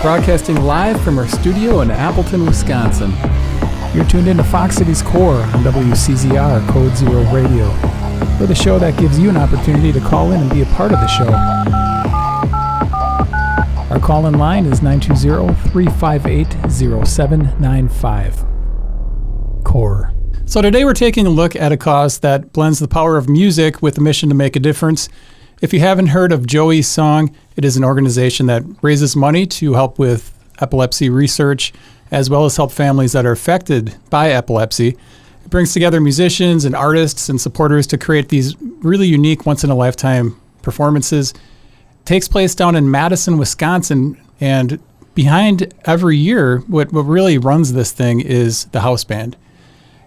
broadcasting live from our studio in Appleton, Wisconsin. You're tuned into Fox Cities Core on WCZR Code Zero Radio. We're the show that gives you an opportunity to call in and be a part of the show. Our call-in line is 920-358-0795. Core. So today we're taking a look at a cause that blends the power of music with the mission to make a difference. If you haven't heard of Joey's Song, it is an organization that raises money to help with epilepsy research, as well as help families that are affected by epilepsy. It brings together musicians and artists and supporters to create these really unique once-in-a-lifetime performances. It takes place down in Madison, Wisconsin, and behind every year, what really runs this thing is the house band.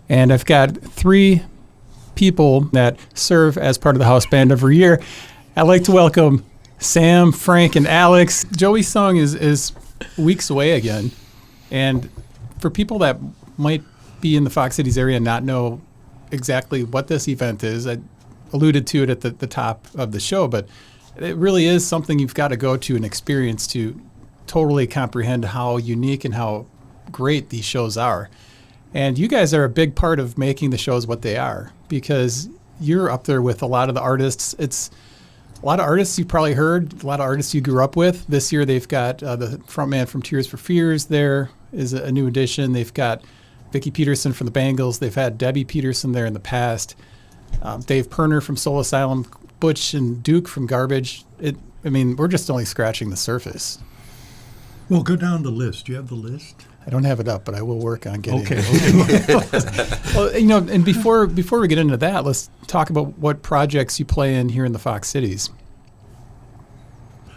And I've got three people that serve as part of the house band every year. I'd like to welcome Sam, Frank, and Alex. Joey's Song is weeks away again. And for people that might be in the Fox Cities area and not know exactly what this event is, I alluded to it at the top of the show, but it really is something you've got to go to and experience to totally comprehend how unique and how great these shows are. And you guys are a big part of making the shows what they are, because you're up there with a lot of the artists. It's a lot of artists you've probably heard, a lot of artists you grew up with. This year they've got the frontman from Tears for Fears there is a new addition. They've got Vicki Peterson from the Bangles. They've had Debbie Peterson there in the past. Dave Perner from Soul Asylum, Butch and Duke from Garbage. We're just only scratching the surface. Well, go down the list. Do you have the list? I don't have it up, but I will work on getting it. Well, and before we get into that, let's talk about what projects you play in here in the Fox Cities.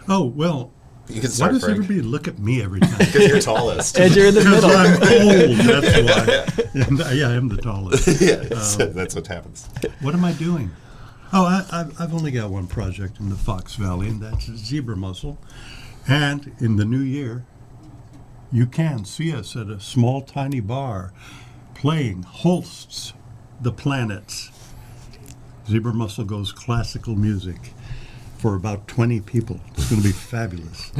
Oh, well, you can start, why does Frank. Everybody look at me every time? Because you're tallest. And you're in the middle. I'm old, that's why. And, yeah, I am the tallest. Yeah, that's what happens. What am I doing? Oh, I've only got one project in the Fox Valley, and that's Zebra Mussel. And in the new year, you can see us at a small, tiny bar playing Holst's The Planets. Zebra Mussel goes classical music for about 20 people. It's going to be fabulous.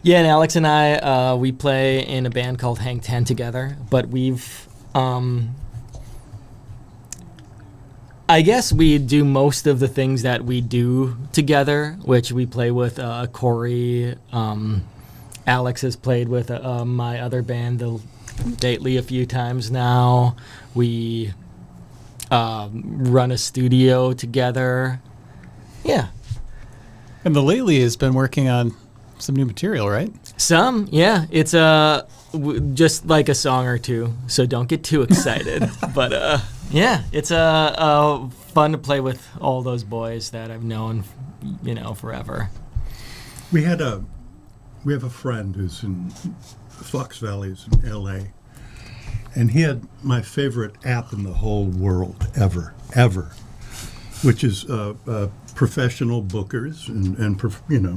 Yeah, and Alex and I, we play in a band called Hang Ten together, but we've, I guess we do most of the things that we do together, which we play with Corey. Alex has played with my other band, the Lately, a few times now. We run a studio together. Yeah. And the Lately has been working on some new material, right? Some, yeah. It's just like a song or two, so don't get too excited. But yeah, it's fun to play with all those boys that I've known, forever. We have a friend who's in Fox Valley, in L.A., and he had my favorite app in the whole world, ever, which is professional bookers and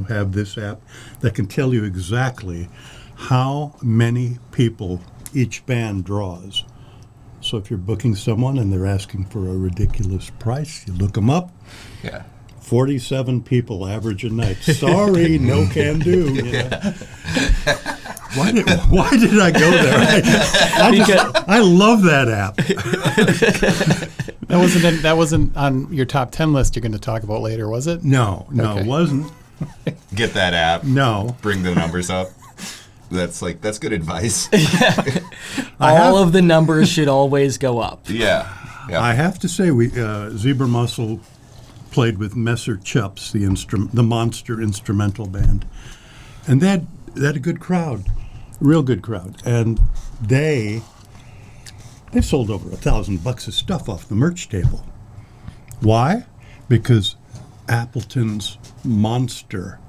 have this app that can tell you exactly how many people each band draws. So if you're booking someone and they're asking for a ridiculous price, you look them up. Yeah. 47 people average a night. Sorry, no can do. Why did I go there? I love that app. That wasn't on your top 10 list you're going to talk about later, was it? No, Okay. It wasn't. Get that app. No. Bring the numbers up. That's good advice. All of the numbers should always go up. Yeah. I have to say, we Zebra Mussel played with Messer Chups, the monster instrumental band, and they had a good crowd, real good crowd, and they sold over $1,000 of stuff off the merch table. Why? Because Appleton's monster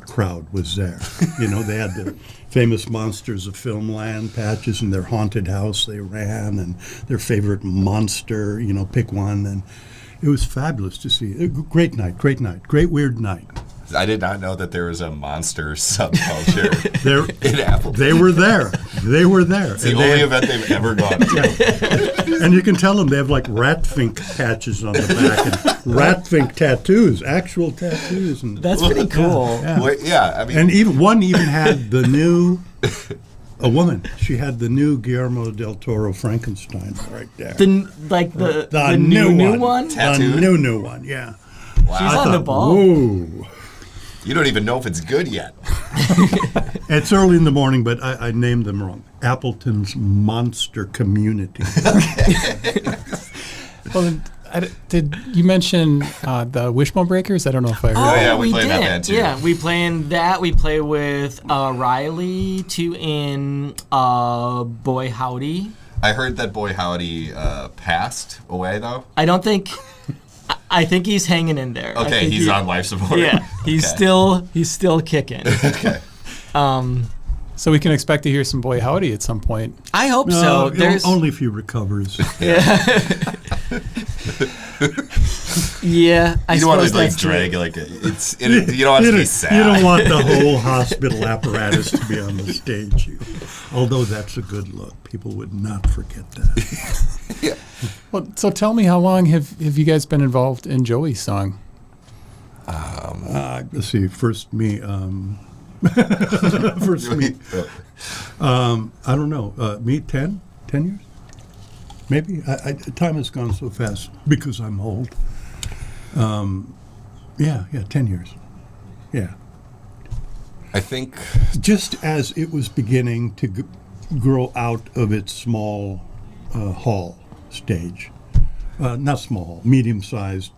crowd was there. They had the famous Monsters of Filmland patches in their haunted house they ran, and their favorite monster, pick one, and it was fabulous to see. Great night, great weird night. I did not know that there was a monster subculture They're, in Appleton. they were there. They were there. It's the only event they've ever gone to. And you can tell them they have like ratfink patches on the back and ratfink tattoos, actual tattoos. And, That's pretty cool. yeah. Wait, yeah, I mean, And even one even had the new, a woman. She had the new Guillermo del Toro Frankenstein right there. The new one. Tattooed? The new one. Yeah. wow. She's on the ball. Whoa. You don't even know if it's good yet. It's early in the morning, but I named them wrong. Appleton's Monster Community. Well, did you mention the Wishbone Breakers? I don't know if I heard. Oh, yeah, we we play in that did. band, too. Yeah, we play in that. We play with Riley too in Boy Howdy. I heard that Boy Howdy passed away, though. I don't think. I think he's hanging in there. I Okay, think he's on life support. Yeah, he's still kicking. Okay. So we can expect to hear some Boy Howdy at some point. I hope No, so. There's only if he recovers. yeah. I You don't want suppose to like that's true. drag like you don't want it to be sad. You don't want the whole hospital apparatus to be on the stage. Although that's a good look. People would not forget that. Well, so tell me, how long have you guys been involved in Joey's song? Let's see. First me. First me. I don't know. Me 10 years? Maybe. Time has gone so fast because I'm old. Yeah, 10 years. Yeah. I think Just as it was beginning to grow out of its small hall stage. Not small, medium-sized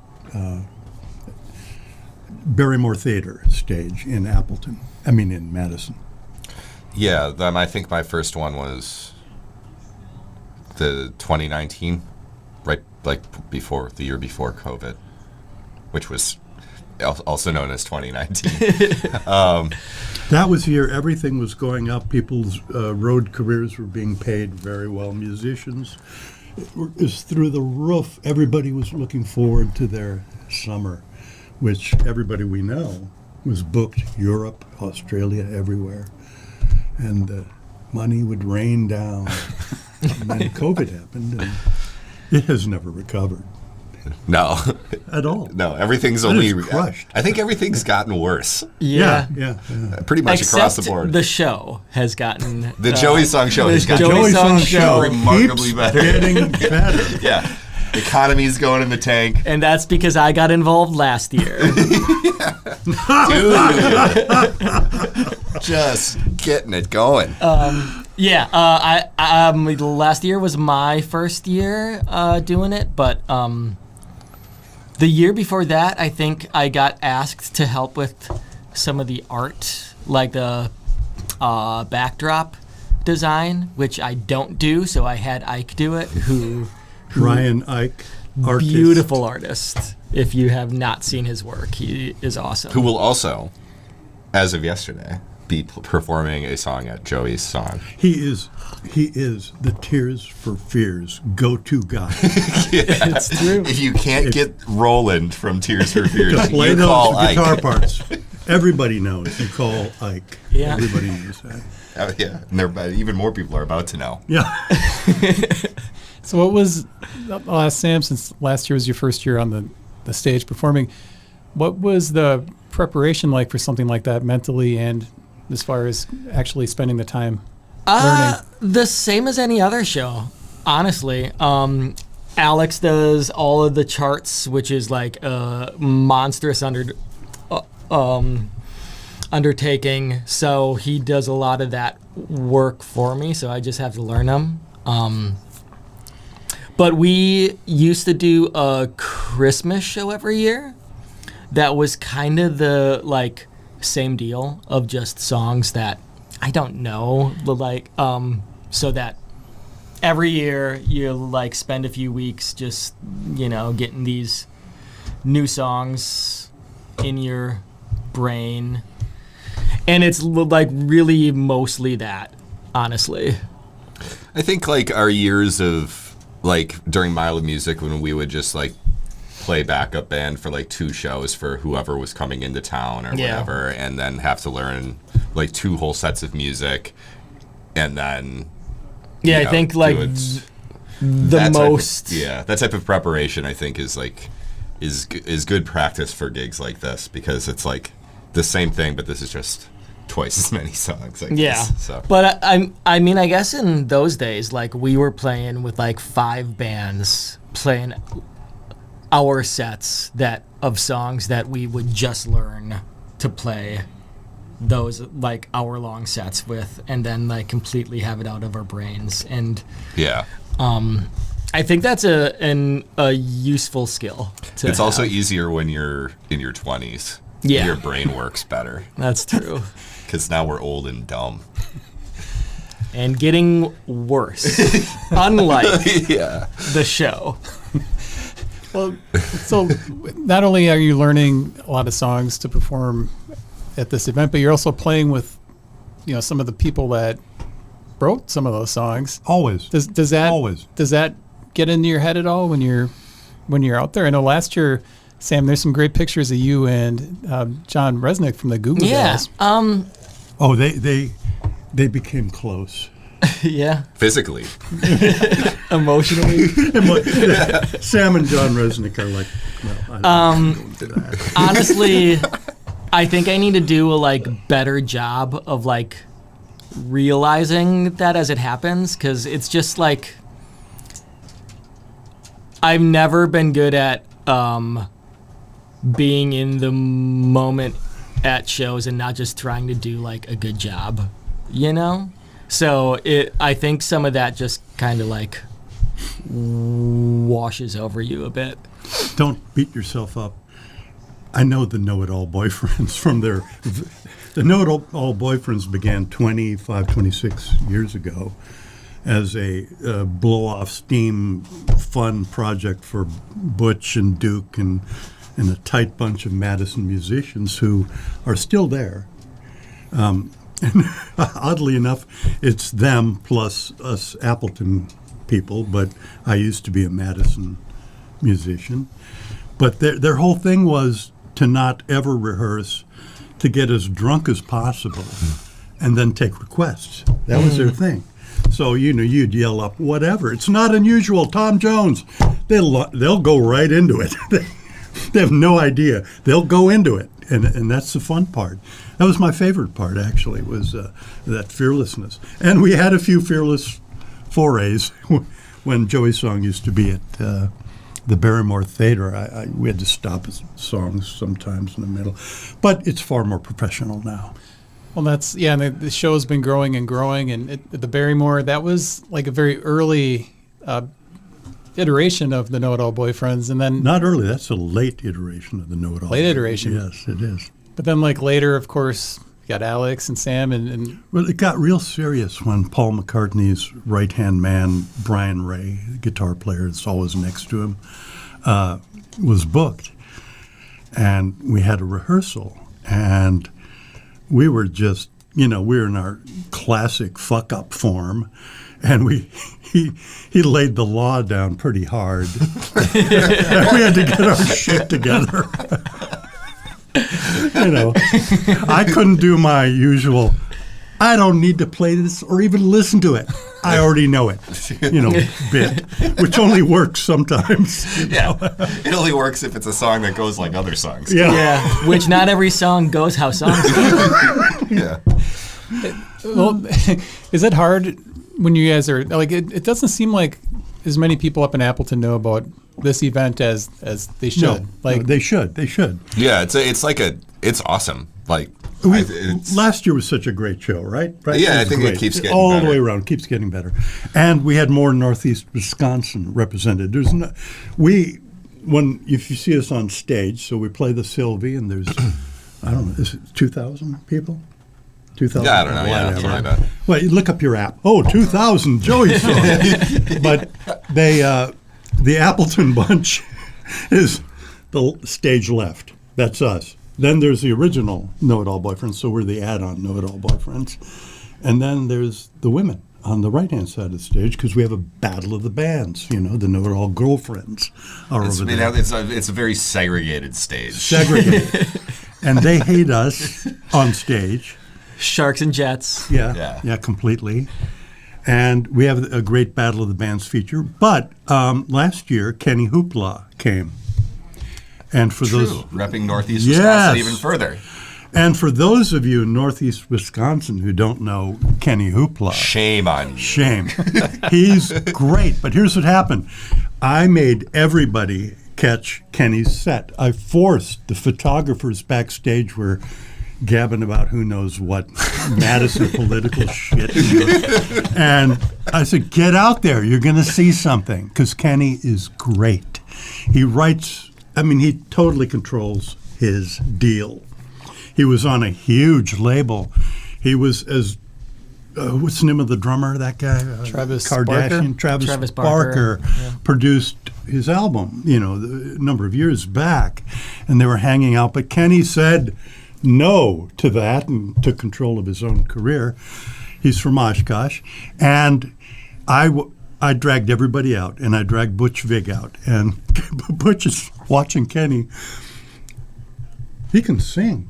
Barrymore Theater stage in Appleton. I mean, in Madison. yeah. I think my first one was the 2019, right, like the year before COVID, which was also known as 2019. That was the year everything was going up. People's road careers were being paid very well. Musicians, it was through the roof. Everybody was looking forward to their summer, which everybody we know was booked Europe, Australia, everywhere. And the money would rain down. And then COVID happened, and it has never recovered No, at all. no. Everything's It only is crushed. I think everything's gotten worse. Yeah. Yeah. Pretty much Except across the board. the show has gotten The Joey Song Show has gotten Joey Song Show remarkably keeps better. getting better. Yeah, the economy's going in the tank, and that's because I got involved last year. dude. Just getting it going. Yeah, last year was my first year doing it, but the year before that, I think I got asked to help with some of the art, like the backdrop design, which I don't do, so I had Ike do it, who Ryan Ike, artist. beautiful artist. If you have not seen his work, he is awesome. Who will also, as of yesterday, be performing a song at Joey's Song. He is the Tears for Fears go-to guy. It's true. If you can't get Roland from Tears for To Fears, play you those call Ike. guitar parts. Everybody knows. You call Ike. Yeah. Everybody knows that. Yeah, and even more people are about to know. Yeah. So what was, Sam, since last year was your first year on the stage performing, what was the preparation like for something like that mentally and as far as actually spending the time learning? The same as any other show, honestly. Alex does all of the charts, which is like a monstrous undertaking. So he does a lot of that work for me. So I just have to learn them. But we used to do a Christmas show every year. That was kind of the like same deal of just songs that I don't know, so that every year you like spend a few weeks just getting these new songs in your brain, and it's like really mostly that, honestly. I think like our years of like during Mile of Music when we would just like play backup band for like 2 shows for whoever was coming into town or whatever, and then have to learn like 2 whole sets of music, and then I think like the most that type of preparation I think is like is good practice for gigs like this, because it's like the same thing, but this is just twice as many songs. I guess. So. But I mean, I guess in those days, like we were playing with like 5 bands playing our sets of songs that we would just learn to play those like hour-long sets with, and then like completely have it out of our brains. And I think that's a useful skill. It's also easier when you're in your 20s. Yeah, your brain works better. That's true. Because now we're old and dumb. And getting worse, unlike the show. Well, so not only are you learning a lot of songs to perform at this event, but you're also playing with, some of the people that wrote some of those songs. Always. Does that always does that get into your head at all when you're out there? I know last year, Sam, there's some great pictures of you and John Resnick from the Goo Goo Dolls. Oh, they became close. Yeah. Physically. Emotionally. Sam and John Resnick are like, no, I don't do that. Honestly, I think I need to do a better job of realizing that as it happens, because it's just like I've never been good at being in the moment at shows and not just trying to do a good job, So I think some of that just kind of washes over you a bit. Don't beat yourself up. I know the Know-It-All Boyfriends from the Know-It-All Boyfriends began 26 years ago as a blow-off steam fun project for Butch and Duke and a tight bunch of Madison musicians who are still there. And oddly enough, it's them plus us Appleton people, but I used to be a Madison musician. But their whole thing was to not ever rehearse, to get as drunk as possible, and then take requests. That was their thing. So, you'd yell up, whatever. It's not unusual. Tom Jones. They'll go right into it. They have no idea. They'll go into it. And that's the fun part. That was my favorite part, actually, was that fearlessness. And we had a few fearless forays when Joey's song used to be at the Barrymore Theater. We had to stop songs sometimes in the middle. But it's far more professional now. Well, that's, and the show's been growing and growing. And at the Barrymore, that was a very early iteration of the Know-It-All Boyfriends. And then not early, that's a late iteration of the Know-It-All. Late iteration. Yes, it is. But then later, of course, you got Alex and Sam and Well, it got real serious when Paul McCartney's right-hand man, Brian Ray, the guitar player that's always next to him, was booked. And we had a rehearsal. And we were just, we were in our classic fuck-up form. And he laid the law down pretty hard. And we had to get our shit together. I couldn't do my usual, I don't need to play this or even listen to it. I already know it, bit, which only works sometimes. It only works if it's a song that goes like other songs. Yeah, which not every song goes how songs go. Yeah. Well, is it hard when you guys are, it doesn't seem like as many people up in Appleton know about this event as they should. No, they should. Yeah, it's awesome. Last year was such a great show, right? Yeah, I think it keeps getting all better. the way around. Keeps getting better, and we had more Northeast Wisconsin represented. There's no, if you see us on stage, so we play the Sylvie, and there's I don't know, is it 2,000 people? 2,000. Yeah, I don't know. Yeah, something like that. Well, you look up your app. Oh, 2,000 Joey's song. But the Appleton bunch is the stage left. That's us. Then there's the original Know-It-All Boyfriends, so we're the add-on Know-It-All Boyfriends. And then there's the women. on the right-hand side of the stage because we have a battle of the bands. You know, the know-it-all girlfriends are over there. It's a very segregated stage. Segregated. And they hate us on stage. Sharks and Jets. Yeah, completely. And we have a great Battle of the Bands feature. But last year, Kenny Hoopla came. And for those repping Northeast Wisconsin even further. And for those of you in Northeast Wisconsin who don't know Kenny Hoopla, shame on you. Shame. He's great. But here's what happened. I made everybody catch Kenny's set. I forced the photographers backstage were gabbing about who knows what Madison political shit. And I said, get out there. You're going to see something. Because Kenny is great. He writes, he totally controls his deal. He was on a huge label. He was as, what's the name of the drummer, that guy? Travis Kardashian. Barker? Travis Barker produced his album, a number of years back. And they were hanging out. But Kenny said no to that and took control of his own career. He's from Oshkosh. And I dragged everybody out, and I dragged Butch Vig out. And Butch is watching Kenny. He can sing.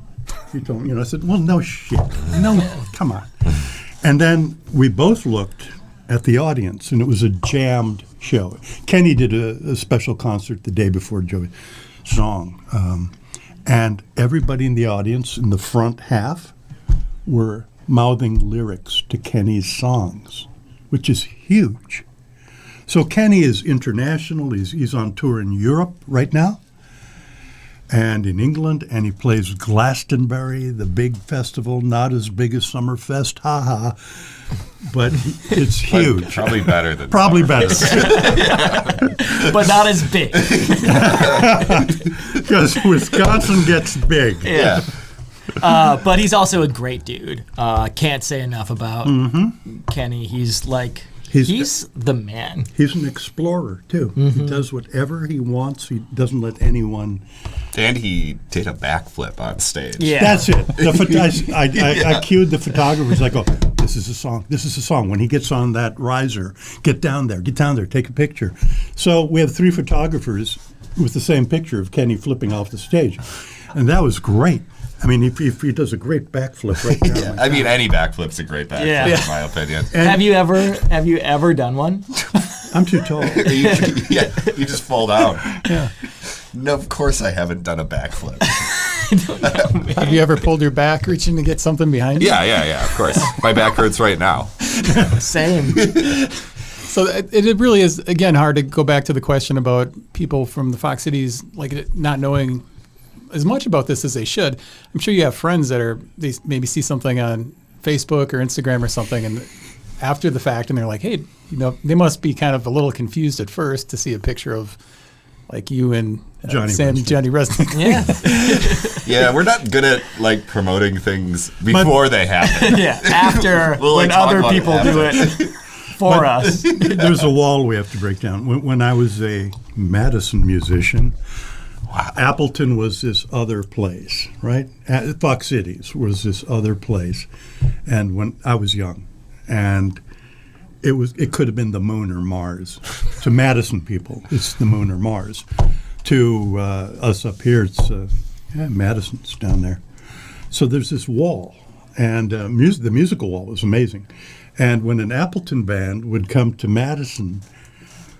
He told me, I said, well, no shit. No, come on. And then we both looked at the audience, and it was a jammed show. Kenny did a special concert the day before Joey's song. And everybody in the audience in the front half were mouthing lyrics to Kenny's songs, which is huge. So Kenny is international. He's on tour in Europe right now and in England, and he plays Glastonbury, the big festival, not as big as Summerfest, haha, but it's huge. Probably better than Probably better. But not as big. Because Wisconsin gets big. Yeah. But he's also a great dude. Can't say enough about Kenny. He's the man. He's an explorer, too. He does whatever he wants. He doesn't let anyone... And he did a backflip on stage. Yeah. That's it. I cued the photographers. I go, this is a song. This is a song. When he gets on that riser, get down there, take a picture. So we have 3 photographers with the same picture of Kenny flipping off the stage. And that was great. If he does a great backflip right now. Any backflip's a great backflip, in my opinion. And have you ever done one? I'm too tall. You just fall down. Yeah. No, of course I haven't done a backflip. Have you ever pulled your back reaching to get something behind you? Yeah, of course. My back hurts right now. Same. So it really is, again, hard to go back to the question about people from the Fox Cities not knowing as much about this as they should. I'm sure you have friends they maybe see something on Facebook or Instagram or something, and after the fact, and they're like, hey, they must be kind of a little confused at first to see a picture of you and Johnny Resnick. Yeah, we're not good at promoting things before they happen. Yeah, after when other people do it for us. There's a wall we have to break down. When I was a Madison musician, Appleton was this other place, right? Fox Cities was this other place, and when I was young, and it could have been the moon or Mars. To Madison people, it's the moon or Mars. To us up here, it's Madison's down there. So there's this wall, and the musical wall was amazing. And when an Appleton band would come to Madison,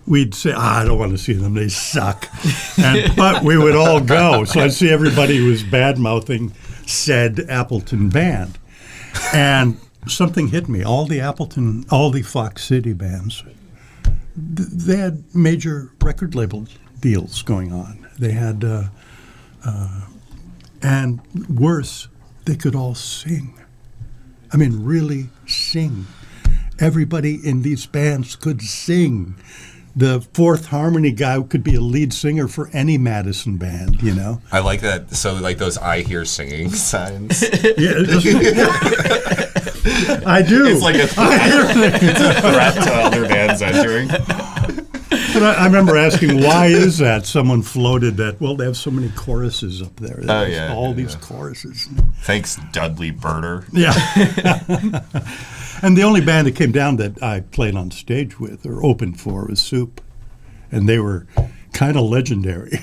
we'd say, I don't want to see them, they suck. But we would all go. So I'd see everybody who was bad-mouthing said Appleton band. And something hit me. All the Fox City bands, they had major record label deals going on. They had, and worse, they could all sing. Really sing. Everybody in these bands could sing. The fourth harmony guy could be a lead singer for any Madison band, I like that. So those I hear singing signs. I do. It's like it's a threat to other bands entering. But I remember asking, why is that? Someone floated that, well, they have so many choruses up there. These choruses. Thanks, Dudley Burner. Yeah. And the only band that came down that I played on stage with or opened for was Soup. And they were kind of legendary,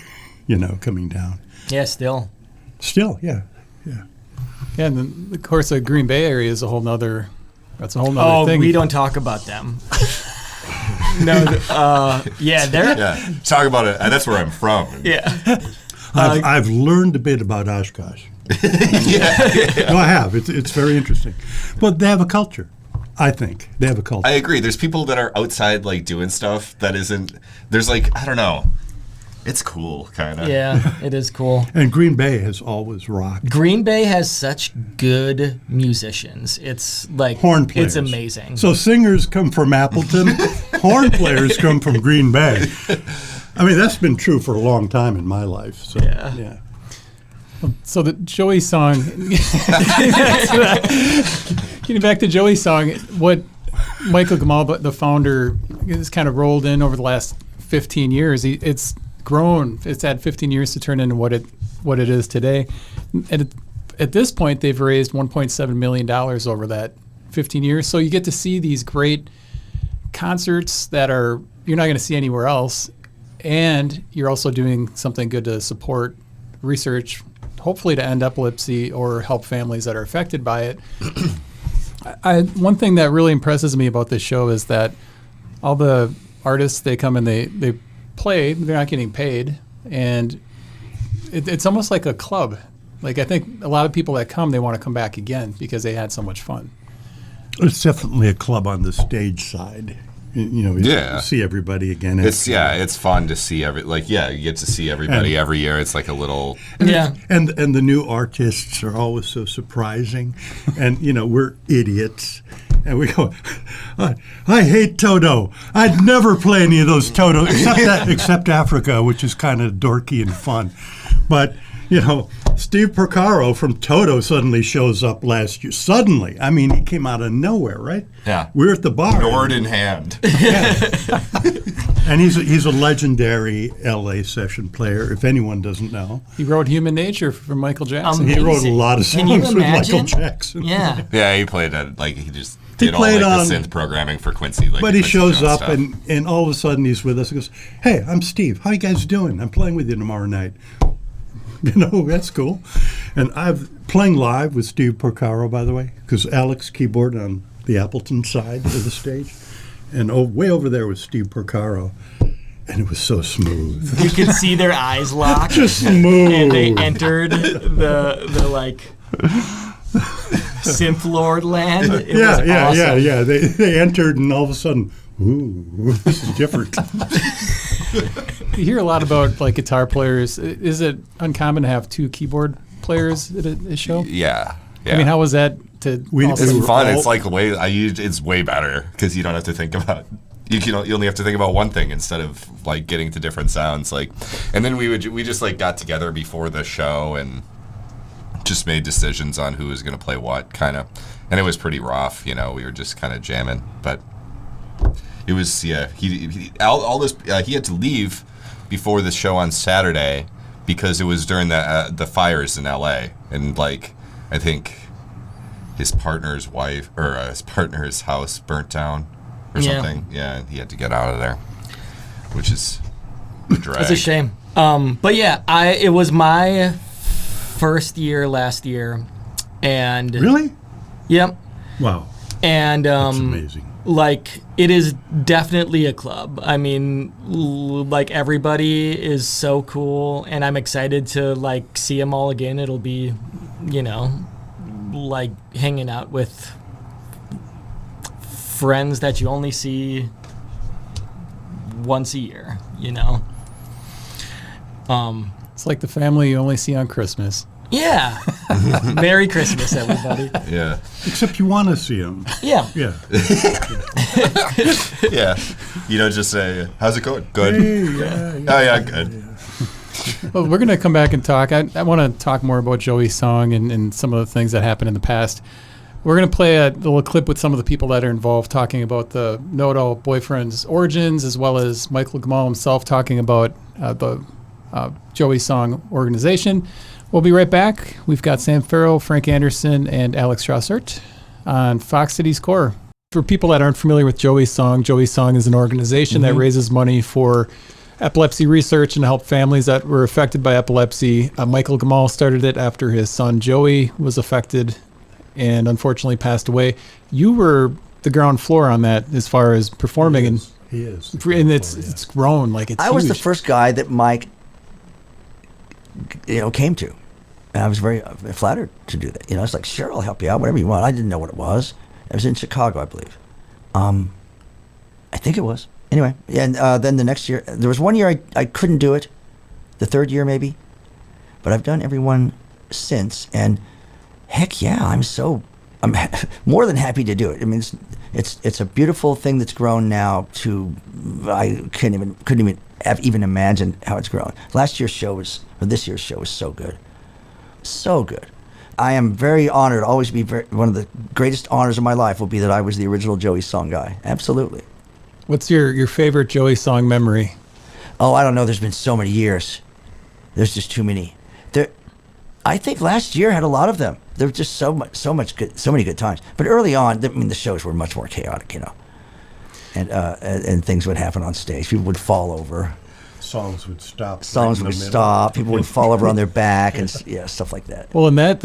coming down. Yeah, still. Still, yeah. Yeah, and then, of course, the Green Bay area is a whole nother thing. We don't talk about them. No, they're... Yeah, talk about it. That's where I'm from. Yeah. I've learned a bit about Oshkosh. No, I have. It's very interesting. But they have a culture, I think. They have a culture. I agree. There's people that are outside, like, doing stuff that isn't... There's, like, I don't know. It's cool, kind of. Yeah, it is cool. And Green Bay has always rocked. Green Bay has such good musicians. It's like... Horn players. It's amazing. So singers come from Appleton. Horn players come from Green Bay. I mean, that's been true for a long time in my life. So, yeah. So the Joey song, getting back to Joey's song, what Michael Gamal, the founder, has kind of rolled in over the last 15 years. It's grown. It's had 15 years to turn into what it is today. And at this point, they've raised $1.7 million over that 15 years. So you get to see these great concerts that you're not going to see anywhere else. And you're also doing something good to support research, hopefully to end epilepsy or help families that are affected by it. One thing that really impresses me about this show is that all the artists, they come and they play, they're not getting paid. And it's almost like a club. Like, I think a lot of people that come, they want to come back again because they had so much fun. It's definitely a club on the stage side. You see everybody again. It's fun to see you get to see everybody every year. It's like a little and the new artists are always so surprising, and we're idiots, and we go, I hate Toto. I'd never play any of those Toto except Africa, which is kind of dorky and fun, but. Steve Porcaro from Toto suddenly shows up last year. Suddenly. I mean, he came out of nowhere, right? Yeah. We're at the bar. Sword in hand. Yeah. And he's a legendary L.A. session player, if anyone doesn't know. He wrote Human Nature for Michael Jackson. He wrote a lot of songs with Michael Jackson. Yeah. Yeah, he played he just did all the synth programming for Quincy. But he shows up and all of a sudden he's with us and goes, "Hey, I'm Steve. How you guys doing? I'm playing with you tomorrow night." That's cool. And I've playing live with Steve Porcaro, by the way, because Alex keyboard on the Appleton side of the stage. And way over there was Steve Porcaro. And it was so smooth. You could see their eyes lock. Just smooth. And they entered the like synth lord land. It was awesome. Yeah. They entered and all of a sudden, ooh, this is different. You hear a lot about like guitar players. Is it uncommon to have two keyboard players at a show? Yeah. I mean, how was that to? It's fun. It's like it's way better because you don't have to think about. You only have to think about one thing instead of like getting to different sounds. Like, and then we just like got together before the show and just made decisions on who was going to play what kind of, and it was pretty rough. We were just kind of jamming, but. It was he had to leave before the show on Saturday because it was during the fires in L.A. and like I think his partner's wife or his partner's house burnt down or something. Yeah, he had to get out of there, which is a drag. It's a shame. But yeah, it was my first year last year, and really, yep. Wow. And that's amazing. Like, it is definitely a club. I mean, like, everybody is so cool, and I'm excited to, like, see them all again. It'll be, like, hanging out with friends that you only see once a year, It's like the family you only see on Christmas. Yeah. Merry Christmas, everybody. Yeah. Except you want to see them. Yeah. Yeah. Yeah. You don't just say, "How's it going?" Good. Hey, Oh yeah, good. Yeah. Well, we're going to come back and talk. I want to talk more about Joey's song and some of the things that happened in the past. We're going to play a little clip with some of the people that are involved talking about the Know-It-All Boyfriend's origins, as well as Michael Gamal himself talking about the Joey Song organization. We'll be right back. We've got Sam Farrell, Frank Anderson, and Alex Drossart on Fox Cities Core. For people that aren't familiar with Joey's Song is an organization that raises money for epilepsy research and to help families that were affected by epilepsy. Michael Gamal started it after his son Joey was affected and unfortunately passed away. You were the ground floor on that as far as performing. He is. And it's grown like it's I was the huge. first guy that Mike, came to. And I was very flattered to do that. It's like, sure, I'll help you out, whatever you want. I didn't know what it was. It was in Chicago, I believe. I think it was. Anyway, and then the next year, there was one year I couldn't do it. The third year, maybe. But I've done every one since. And heck yeah, I'm more than happy to do it. I mean, it's a beautiful thing that's grown now to, I couldn't even imagine how it's grown. This year's show was so good. So good. I am very honored, always be one of the greatest honors of my life will be that I was the original Joey Song guy. Absolutely. What's your favorite Joey Song memory? Oh, I don't know. There's been so many years. There's just too many. I think last year had a lot of them. There were just so many good times. But early on, the shows were much more chaotic, and things would happen on stage. People would fall over. Songs would stop. People would fall over on their back and stuff like that. Well, in that,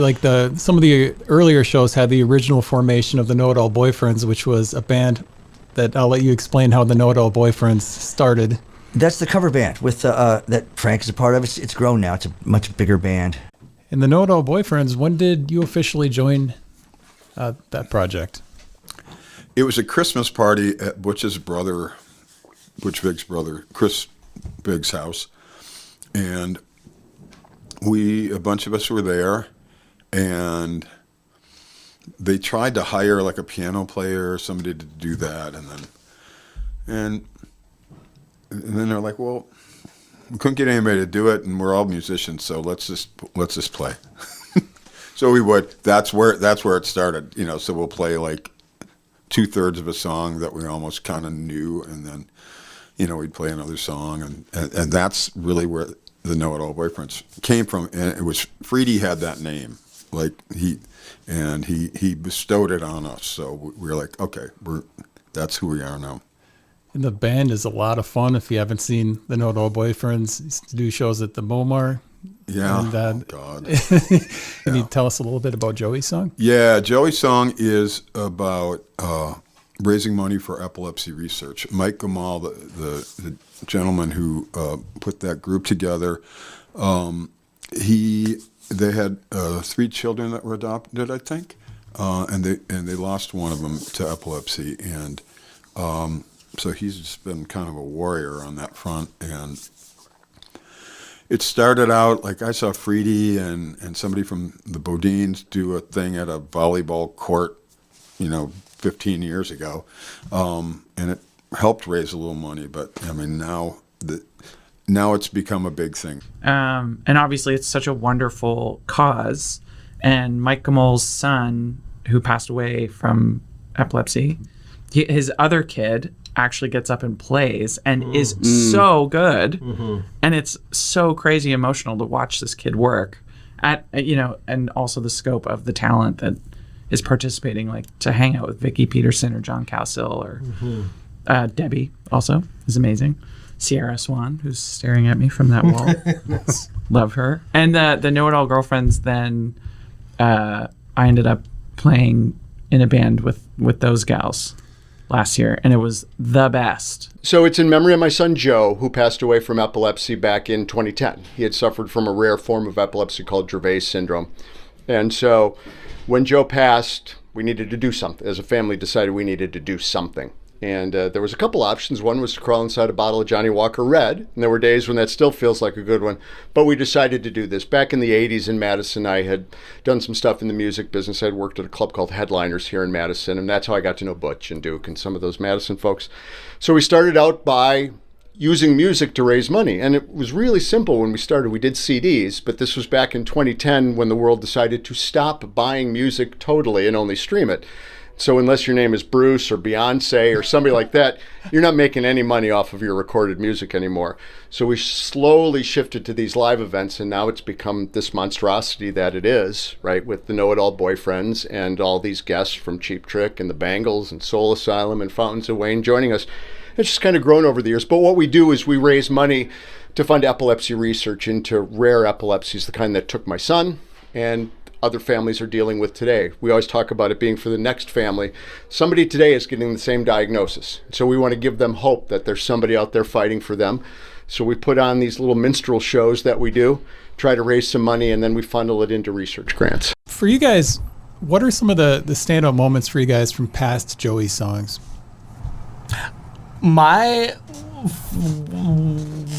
some of the earlier shows had the original formation of the Know-It-All Boyfriends, which was a band that I'll let you explain how the Know-It-All Boyfriends started. That's the cover band with that Frank is a part of. It's grown now. It's a much bigger band. And the Know-It-All Boyfriends, when did you officially join that project? It was a Christmas party at Butch Biggs' brother, Chris Biggs' house. And a bunch of us were there, and they tried to hire like a piano player or somebody to do that. And then they're like, well, we couldn't get anybody to do it, and we're all musicians, so let's just play. So we would. That's where it started. So we'll play like 2/3 of a song that we almost kind of knew, and then we'd play another song, and that's really where the Know-It-All Boyfriends came from. And it was Freedy had that name, like he bestowed it on us. So we were like, okay, that's who we are now. And the band is a lot of fun. If you haven't seen the Know-It-All Boyfriends, used to do shows at the Momar. Yeah. And, oh, God. Can you tell us a little bit about Joey's Song? Yeah, Joey's Song is about raising money for epilepsy research. Mike Gamal, the gentleman who put that group together, they had 3 children that were adopted, I think, and they lost one of them to epilepsy, and so he's just been kind of a warrior on that front. And it started out like I saw Freedy and somebody from the Bodines do a thing at a volleyball court, 15 years ago, and it helped raise a little money. But I mean, now it's become a big thing. And obviously, it's such a wonderful cause. And Mike Gamal's son, who passed away from epilepsy, his other kid actually gets up and plays and is so good. And it's so crazy emotional to watch this kid work and also the scope of the talent that is participating, like to hang out with Vicky Peterson or John Cowsill or Debbie also is amazing. Sierra Swan, who's staring at me from that wall. Love her. And the Know-It-All Girlfriends, then I ended up playing in a band with those gals last year, and it was the best. So it's in memory of my son Joe, who passed away from epilepsy back in 2010. He had suffered from a rare form of epilepsy called Dravet syndrome. And so when Joe passed, we needed to do something. As a family, decided we needed to do something. And there was a couple options. One was to crawl inside a bottle of Johnny Walker Red. And there were days when that still feels like a good one. But we decided to do this. Back in the 80s in Madison, I had done some stuff in the music business. I had worked at a club called Headliners here in Madison. And that's how I got to know Butch and Duke and some of those Madison folks. So we started out by using music to raise money. And it was really simple when we started. We did CDs, but this was back in 2010 when the world decided to stop buying music totally and only stream it. So unless your name is Bruce or Beyonce or somebody like that, you're not making any money off of your recorded music anymore. So we slowly shifted to these live events, and now it's become this monstrosity that it is, right? With the Know-It-All Boyfriends and all these guests from Cheap Trick and the Bangles and Soul Asylum and Fountains of Wayne joining us. It's just kind of grown over the years. But what we do is we raise money to fund epilepsy research into rare epilepsies, the kind that took my son and other families are dealing with today. We always talk about it being for the next family. Somebody today is getting the same diagnosis. So we want to give them hope that there's somebody out there fighting for them. So we put on these little minstrel shows that we do, try to raise some money, and then we funnel it into research grants. For you guys, what are some of the standout moments for you guys from past Joey songs?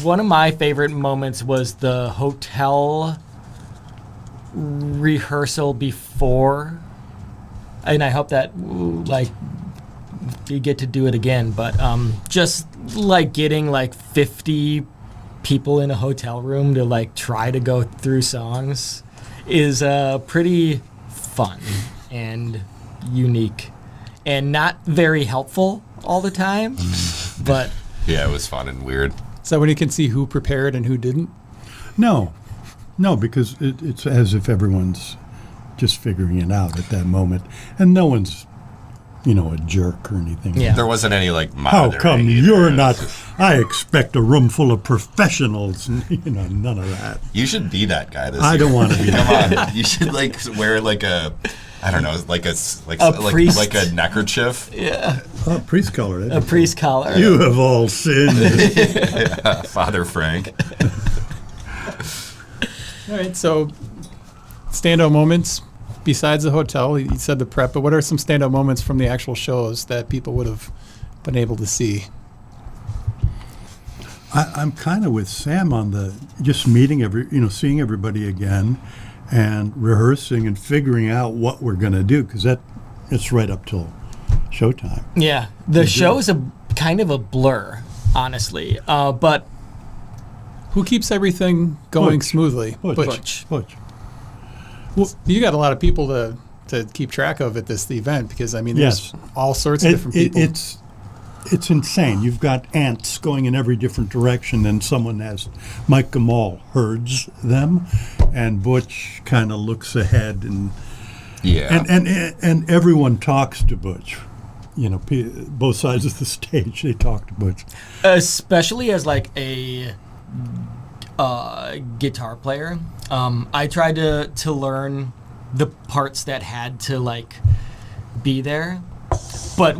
One of my favorite moments was the hotel rehearsal before, and I hope that like you get to do it again, but just like getting like 50 people in a hotel room to like try to go through songs is pretty fun and unique and not very helpful all the time, but Yeah, it was fun and weird. So when you can see who prepared and who didn't? No, because it's as if everyone's just figuring it out at that moment, and no one's, a jerk or anything. Yeah. There wasn't any like How monitoring come either. you're not? I expect a room full of professionals. None of that. You should be that guy this I year. don't want to be. Come on, you should like wear like a, I don't know, like priest. like a neckerchief. yeah, Oh, priest color. a priest collar. You have all sinned. Yeah, Father Frank. All right, so standout moments besides the hotel. You said the prep, but what are some standout moments from the actual shows that people would have been able to see? I'm kind of with Sam on the just meeting seeing everybody again, and rehearsing and figuring out what we're going to do, because it's right up till showtime. Yeah, the show is a kind of a blur, honestly, but Who keeps everything going Butch. smoothly? Butch. Well, you got a lot of people to keep track of at this event, because there's Yes. all sorts of different people. It's insane. You've got ants going in every different direction, and someone has Mike Gamal herds them, and Butch kind of looks ahead, and Yeah. and everyone talks to Butch. Both sides of the stage, they talk to Butch. especially as like a guitar player, I tried to learn the parts that had to like be there, but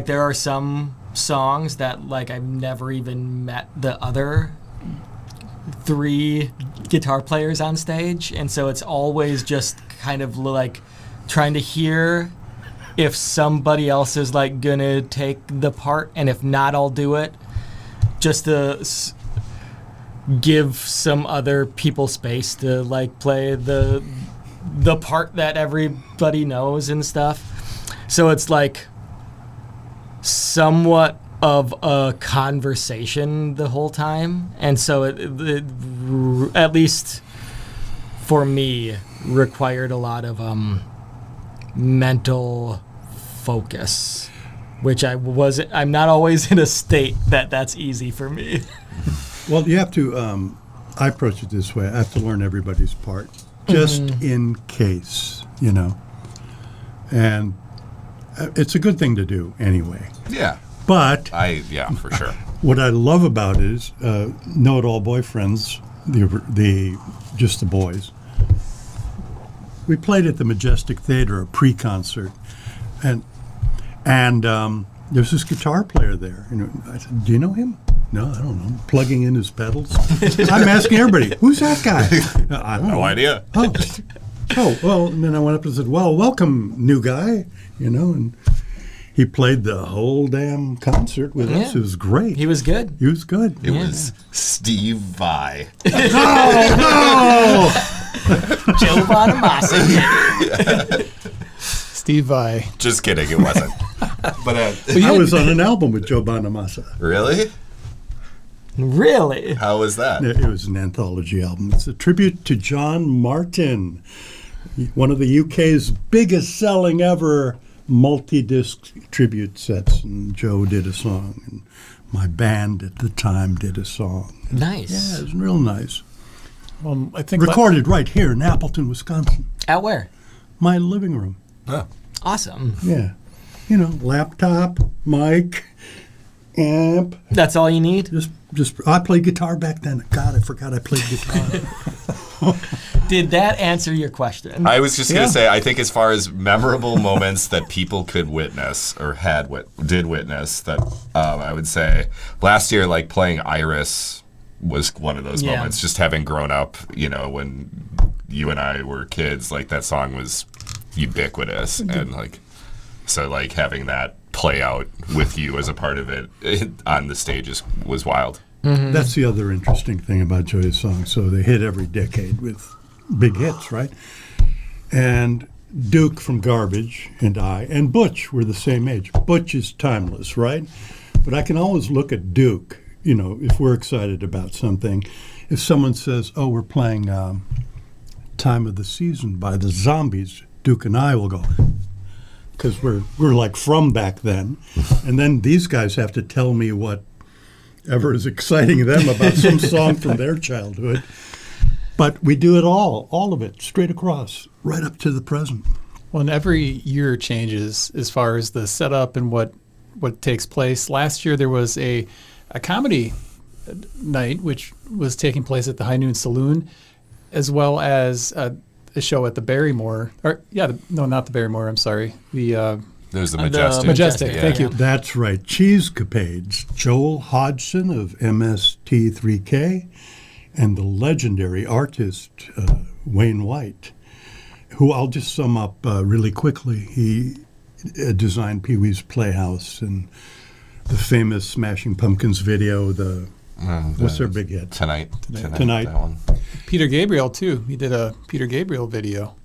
there are some songs that like I've never even met the other 3 guitar players on stage, and so it's always just kind of like trying to hear if somebody else is like gonna take the part, and if not, I'll do it just to give some other people space to like play the part that everybody knows and stuff. So it's like somewhat of a conversation the whole time, and so it at least for me required a lot of mental focus, which I'm not always in a state that's easy for me. Well, you have to. I approach it this way: I have to learn everybody's part, just in case, And it's a good thing to do anyway. Yeah. But For sure. what I love about it is Know-It-All Boyfriends, the just the boys. We played at the Majestic Theater, a pre-concert, and there's this guitar player there. I said, "Do you know him?" "No, I don't know." Plugging in his pedals. I'm asking everybody, "Who's that guy?" "I don't know." No idea. Oh, well, and then I went up and said, "Well, welcome, new guy," and he played the whole damn concert with us. Yeah. It was great. He was good. He was good. It was Steve Vai. Joe Bonamassa. Steve Vai. Just kidding, it wasn't. But I was on an album with Joe Bonamassa. really? Really? How was that? It was an anthology album. It's a tribute to John Martin, One of the UK's biggest selling ever multi-disc tribute sets. And Joe did a song, and my band at the time did a song. Nice. Yeah, it was real nice. I think Recorded right here in Appleton, Wisconsin. At where? My living room. Oh. Awesome. Yeah. You know, laptop, mic, amp. That's all you need? Just I played guitar back then. God, I forgot I played guitar. Did that answer your question? I was just going to say, I think as far as memorable moments that people could witness or did witness, that I would say last year, like playing Iris was one of those moments. Just having grown up, you know, when you and I were kids, like that song was ubiquitous, and like so, like having that play out with you as a part of it on the stage was wild. Mm-hmm. That's the other interesting thing about Joey's songs. So they hit every decade with big hits, right? And Duke from Garbage and I and Butch were the same age. Butch is timeless, right? But I can always look at Duke, you know, if we're excited about something. If someone says, oh, we're playing Time of the Season by the Zombies, Duke and I will go, because we're like from back then. And then these guys have to tell me whatever is exciting them about some song from their childhood. But we do it all of it, straight across, right up to the present. Well, and every year changes as far as the setup and what takes place. Last year there was a comedy night, which was taking place at the High Noon Saloon, as well as a show at the Barrymore. Not the Barrymore, I'm sorry. There's the Majestic. Majestic, Yeah. thank you. That's right. Cheesecapades. Joel Hodgson of MST3K and the legendary artist Wayne White, who I'll just sum up really quickly. He designed Pee-wee's Playhouse and the famous Smashing Pumpkins video, what's their big hit? Tonight. Tonight. That one. Peter Gabriel, too. He did a Peter Gabriel video.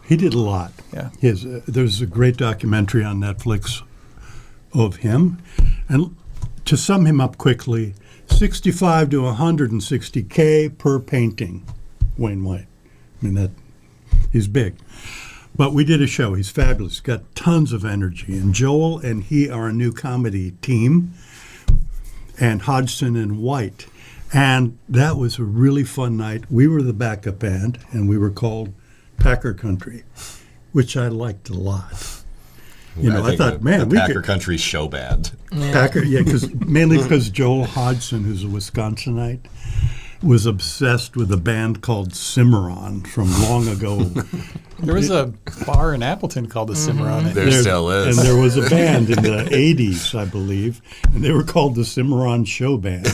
He did a lot. Yeah. There's a great documentary on Netflix of him. And to sum him up quickly, 65 to 160K per painting, Wayne White. I mean, he's big. But we did a show. He's fabulous. Got tons of energy. And Joel and he are a new comedy team, and Hodgson and White. And that was a really fun night. We were the backup band, and we were called Packer Country, which I liked a lot. You know, I thought, man, the Packer Country show band. Packer, yeah, mainly because Joel Hodgson, who's a Wisconsinite, was obsessed with a band called Cimarron from long ago. There was a bar in Appleton called the Cimarron. There still is. And there was a band in the 80s, I believe, and they were called the Cimarron Show Band.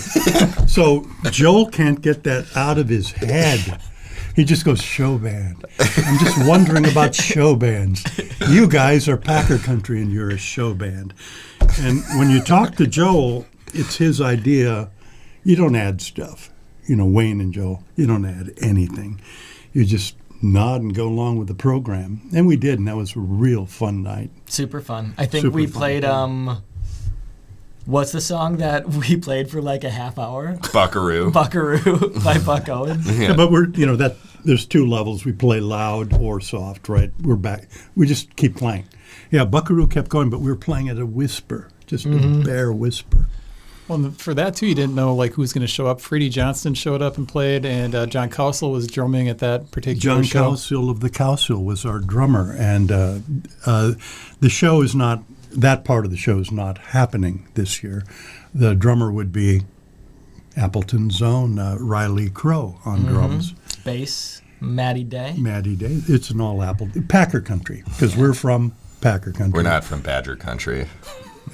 So Joel can't get that out of his head. He just goes, show band. I'm just wondering about show bands. You guys are Packer Country and you're a show band. And when you talk to Joel, it's his idea. You don't add stuff. You know, Wayne and Joel, you don't add anything. You just nod and go along with the program. And we did, and that was a real fun night. Super fun. I think Super we fun. played, what's the song that we played for like a half hour? Buckaroo. Buckaroo by Buck Owens. Yeah, but there's two levels. We play loud or soft, right? We're back. We just keep playing. Yeah, Buckaroo kept going, but we were playing at a whisper, just a bare whisper. Well, and for that, too, you didn't know like who's going to show up. Freddie Johnston showed up and played, and John Cowsill was drumming at that particular show. John Cowsill of the Cowsill was our drummer, and the show is not, that part of the show is not happening this year. The drummer would be Appleton's own Riley Crow on drums. Bass, Matty Day. Matty Day. It's an all Packer Country, because we're from Packer Country. We're not from Badger Country.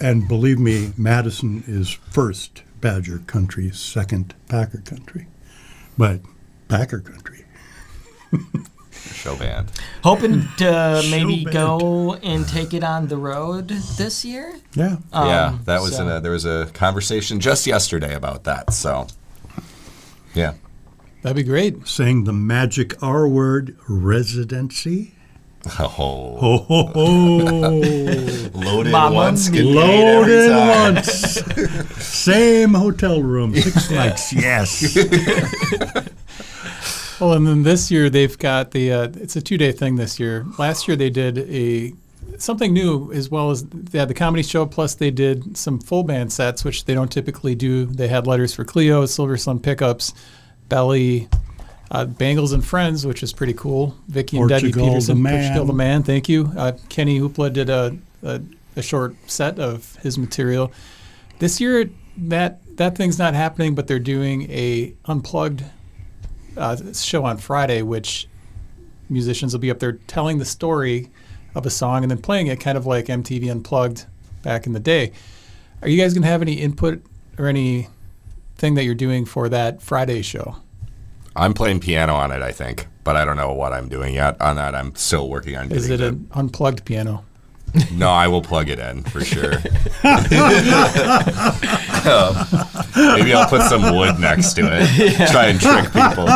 And believe me, Madison is first Badger Country, second Packer Country. But Packer Country. Show band. Hoping to maybe band. go and take it on the road this year. Yeah. Yeah, that was so- there was a conversation just yesterday about that. So, yeah. That'd be great. Saying the magic R word, residency. Oh, Ho, ho, ho. loaded Mama once, get mia. paid every Loaded time. once. Same hotel room, 6 nights. Yes. Well, and then this year they've got the. It's a 2-day thing this year. Last year they did something new, as well as they had the comedy show. Plus they did some full band sets, which they don't typically do. They had Letters for Cleo, Silver Sun Pickups, Belly, Bangles and Friends, which is pretty cool. Vicky and Debbie Portugal Peterson, the Man. Portugal the Man. Thank you. Kenny Hoopla did a short set of his material. This year that thing's not happening, but they're doing a unplugged show on Friday, which musicians will be up there telling the story of a song and then playing it, kind of like MTV Unplugged back in the day. Are you guys going to have any input or anything that you're doing for that Friday show? I'm playing piano on it, I think, but I don't know what I'm doing yet on that. I'm still working on Is getting it an unplugged piano? No, I will plug it in for sure. Maybe I'll put some wood next to it. Try and trick people.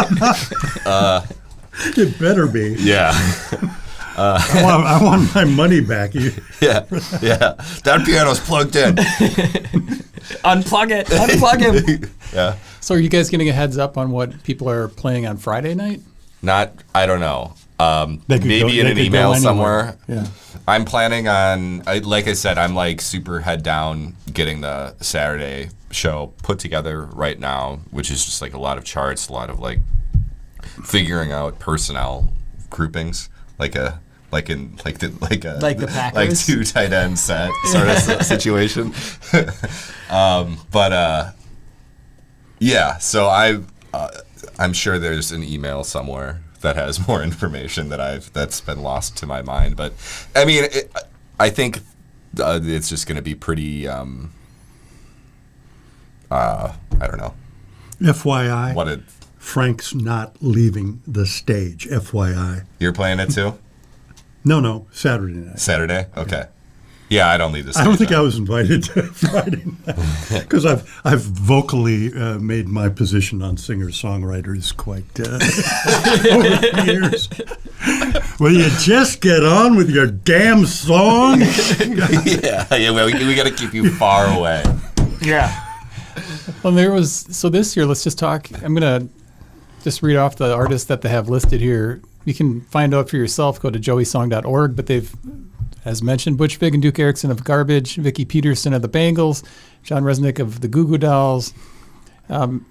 It better be. Yeah. I want my money back. Yeah. That piano's plugged in. Unplug it. Unplug him. Yeah. So are you guys getting a heads up on what people are playing on Friday night? I don't know. They could Maybe go- in they an could go email anywhere. somewhere. Yeah. I'm planning on, like I said, I'm like super head down getting the Saturday show put together right now, which is just like a lot of charts, a lot of like figuring out personnel groupings, like the Packers? like 2 tight end set sort of situation. Yeah. So I'm sure there's an email somewhere that has more information that's been lost to my mind. But I mean, I think it's just going to be pretty. I don't know. FYI, Frank's not leaving the stage. FYI. You're playing it too? No, Saturday night. Saturday? Okay. Yeah, I don't leave this. I don't think I was invited to Friday night because I've vocally made my position on singer-songwriters quite over the years. Will you just get on with your damn song? yeah. Well, we got to keep you far away. Yeah. Well, this year, let's just talk. I'm going to just read off the artists that they have listed here. You can find out for yourself. Go to joeysong.org, but they've, as mentioned, Butch Vig and Duke Erickson of Garbage, Vicky Peterson of the Bangles, John Resnick of the Goo Goo Dolls, I'm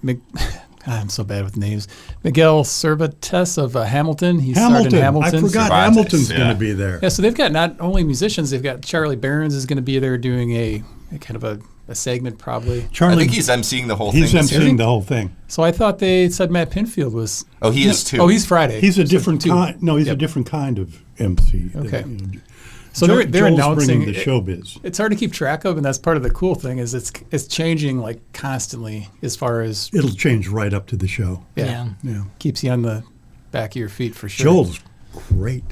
so bad with names, Miguel Cervantes of Hamilton. He starred in Hamilton. I forgot Cervantes, Hamilton's yeah. going to be there. Yeah, so they've got not only musicians, they've got Charlie Barons is going to be there doing a kind of a segment probably. I Charlie, think he's emceeing the whole thing. he's this year. emceeing the whole thing. So I thought they said Matt Pinfield was. Oh, he is too. Oh, he's Friday. He's a So different two. kind. No, he's a Yep. different kind of MC. Okay. You know, So they're Joel's announcing bringing the showbiz. It's hard to keep track of, and that's part of the cool thing is it's changing like constantly as far as It'll change right up to the show. yeah, Yeah. keeps you on the back of your feet for sure. Joel's great.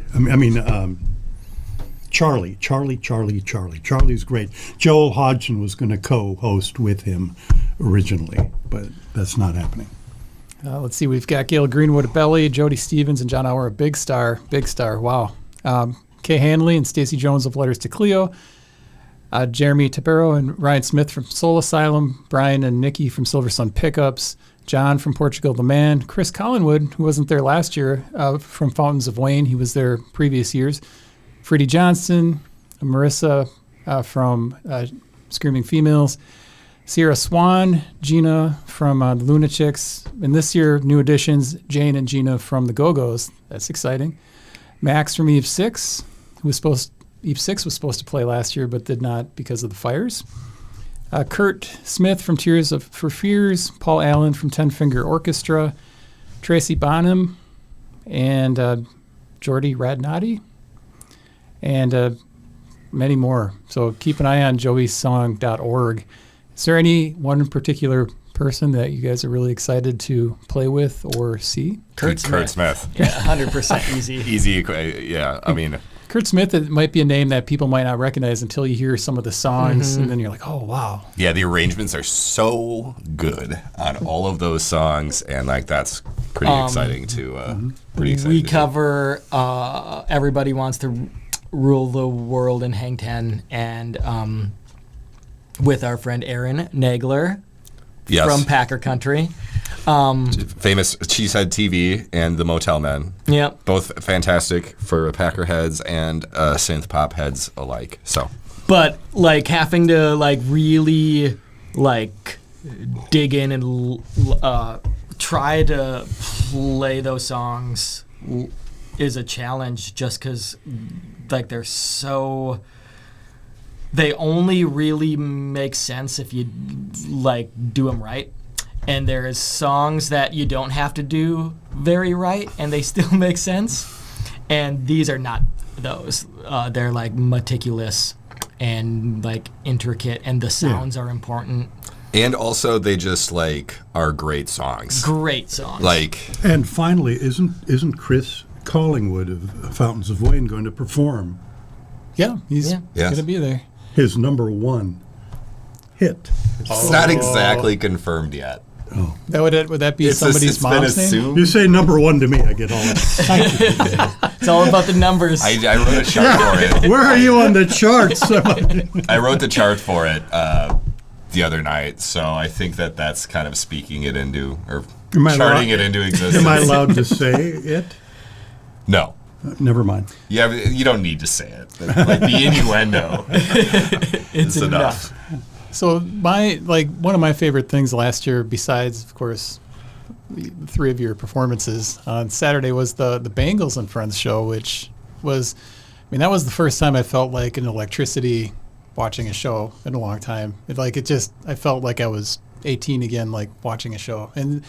Charlie. Charlie's great. Joel Hodgson was going to co-host with him originally, but that's not happening. Let's see, we've got Gail Greenwood of Belly, Jody Stevens and John Auer of Big Star. Wow. Kay Hanley and Stacey Jones of Letters to Cleo. Jeremy Tabero and Ryan Smith from Soul Asylum. Brian and Nikki from Silver Sun Pickups. John from Portugal the Man. Chris Collinwood, who wasn't there last year, from Fountains of Wayne. He was there previous years. Freddie Johnson. Marissa from Screaming Females. Sierra Swan, Gina from the Lunatics. And this year, new additions, Jane and Gina from the Go-Go's. That's exciting. Max from Eve 6, Eve 6 was supposed to play last year, but did not because of the fires. Kurt Smith from Tears for Fears, Paul Allen from Ten Finger Orchestra, Tracy Bonham, and Jordy Radnati, and many more. So keep an eye on joeysong.org. Is there any one particular person that you guys are really excited to play with or see? Kurt Smith. Yeah, 100% easy. Easy. Yeah. I mean, Kurt Smith, it might be a name that people might not recognize until you hear some of the songs, and then you're like, oh, wow. yeah, the arrangements are so good on all of those songs, and like that's pretty exciting to. Pretty exciting. We to cover Everybody Wants to Rule the World in Hang Ten, and with our friend Aaron Nagler Yes. from Packer Country. Famous Cheesehead TV and the Motel Men. Yep. Both fantastic for Packer heads and synth pop heads alike. So, But like having to like really like dig in and try to play those songs is a challenge, just because like they only really make sense if you like do them right. And there's songs that you don't have to do very right and they still make sense. And these are not those. They're like meticulous and like intricate, and the sounds are important. and also they just like are great songs. Great songs. Like, And finally, isn't Chris Collingwood of Fountains of Wayne going to perform Yeah, he's Yeah. Yes. going to be there. his number one hit? it's not exactly confirmed yet. Would that be It's somebody's been mom's name? assumed. You say number one to me, I get all excited. It's all about the numbers. I wrote a chart for it. Where are you on the charts? I wrote the chart for it the other night, so I think that's kind of speaking it into, or Am I charting allowed- it into existence. Am I allowed to say it? No. Never mind. Yeah, but you don't need to say it. Like the innuendo It's is enough. So one of my favorite things last year, besides of course the three of your performances on Saturday, was the Bangles and Friends show, which was, that was the first time I felt like an electricity watching a show in a long time. I felt like I was 18 again, like watching a show. And